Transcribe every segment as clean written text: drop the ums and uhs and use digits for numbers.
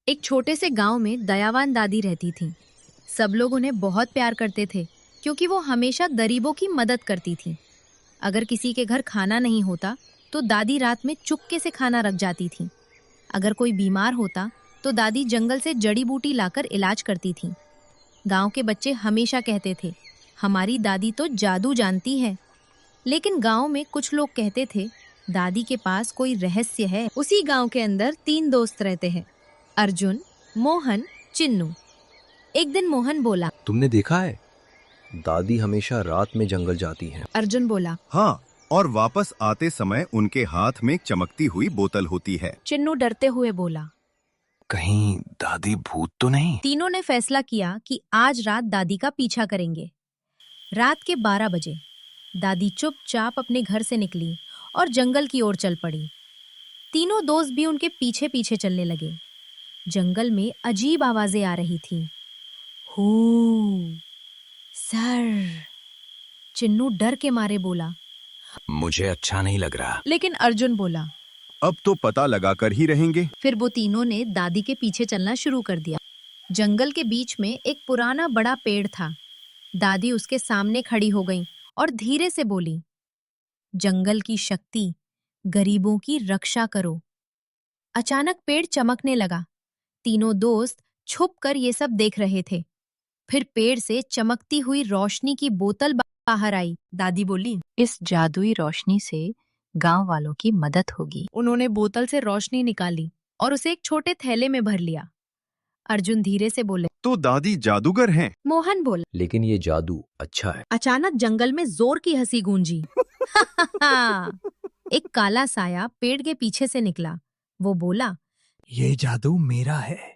एक छोटे से गांव में दयावान दादी रहती थीं। सब लोग उन्हें बहुत प्यार करते थे क्योंकि वो हमेशा गरीबों की मदद करती थीं। अगर किसी के घर खाना नहीं होता तो दादी रात में चुपके से खाना रख जाती थीं। अगर कोई बीमार होता तो दादी जंगल से जड़ी बूटी लाकर इलाज करती थीं। गांव के बच्चे हमेशा कहते थे, हमारी दादी तो जादू जानती है। लेकिन गांव में कुछ लोग कहते थे, दादी के पास कोई रहस्य है। उसी गांव के अंदर 3 दोस्त रहते हैं, अर्जुन, मोहन, चिन्नू। एक दिन मोहन बोला। तुमने देखा है, दादी हमेशा रात में जंगल जाती हैं। अर्जुन बोला। हाँ, और वापस आते समय उनके हाथ में एक चमकती हुई बोतल होती है। चिन्नू डरते हुए बोला। कहीं दादी भूत तो नहीं? तीनों ने फैसला किया कि आज रात दादी का पीछा करेंगे। रात के 12 बजे दादी चुपचाप अपने घर से निकली और जंगल की ओर चल पड़ी। तीनों दोस्त भी उनके पीछे पीछे चलने लगे। जंगल में अजीब आवाजें आ रही थीं। हू, सर। चिन्नू डर के मारे बोला। मुझे अच्छा नहीं लग रहा। लेकिन अर्जुन बोला। अब तो पता लगा कर ही रहेंगे। फिर वो तीनों ने दादी के पीछे चलना शुरू कर दिया। जंगल के बीच में एक पुराना बड़ा पेड़ था। दादी उसके सामने खड़ी हो गई और धीरे से बोली, जंगल की शक्ति, गरीबों की रक्षा करो। अचानक पेड़ चमकने लगा। तीनों दोस्त छुपकर ये सब देख रहे थे। फिर पेड़ से चमकती हुई रोशनी की बोतल बाहर आई। दादी बोली, इस जादुई रोशनी से गांव वालों की मदद होगी। उन्होंने बोतल से रोशनी निकाली और उसे एक छोटे थैले में भर लिया। अर्जुन धीरे से बोले, तो दादी जादूगर हैं। मोहन बोला। लेकिन ये जादू अच्छा है। अचानक जंगल में जोर की हंसी गूंजी। एक काला साया पेड़ के पीछे से निकला। वो बोला, ये जादू मेरा है,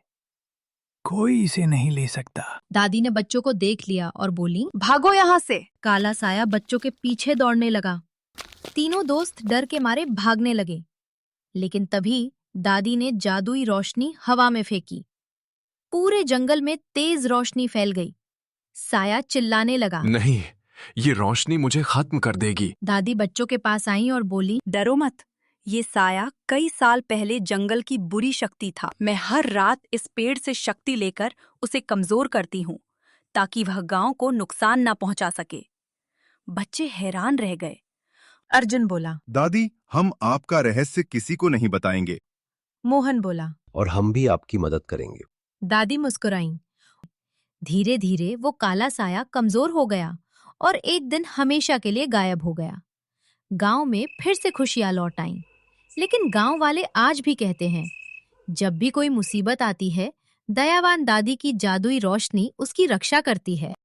कोई इसे नहीं ले सकता। दादी ने बच्चों को देख लिया और बोली, भागो यहाँ से। काला साया बच्चों के पीछे दौड़ने लगा। तीनों दोस्त डर के मारे भागने लगे। लेकिन तभी दादी ने जादुई रोशनी हवा में फेंकी। पूरे जंगल में तेज रोशनी फैल गई। साया चिल्लाने लगा, नहीं, ये रोशनी मुझे खत्म कर देगी। दादी बच्चों के पास आई और बोली, डरो मत, ये साया कई साल पहले जंगल की बुरी शक्ति था। मैं हर रात इस पेड़ से शक्ति लेकर उसे कमजोर करती हूँ ताकि वह गांव को नुकसान न पहुंचा सके। बच्चे हैरान रह गए। अर्जुन बोला। दादी, हम आपका रहस्य किसी को नहीं बताएंगे। मोहन बोला। और हम भी आपकी मदद करेंगे। दादी मुस्कुराईं। धीरे धीरे वो काला साया कमजोर हो गया और एक दिन हमेशा के लिए गायब हो गया। गांव में फिर से खुशियां लौट आईं। लेकिन गांव वाले आज भी कहते हैं, जब भी कोई मुसीबत आती है, दयावान दादी की जादुई रोशनी उसकी रक्षा करती है।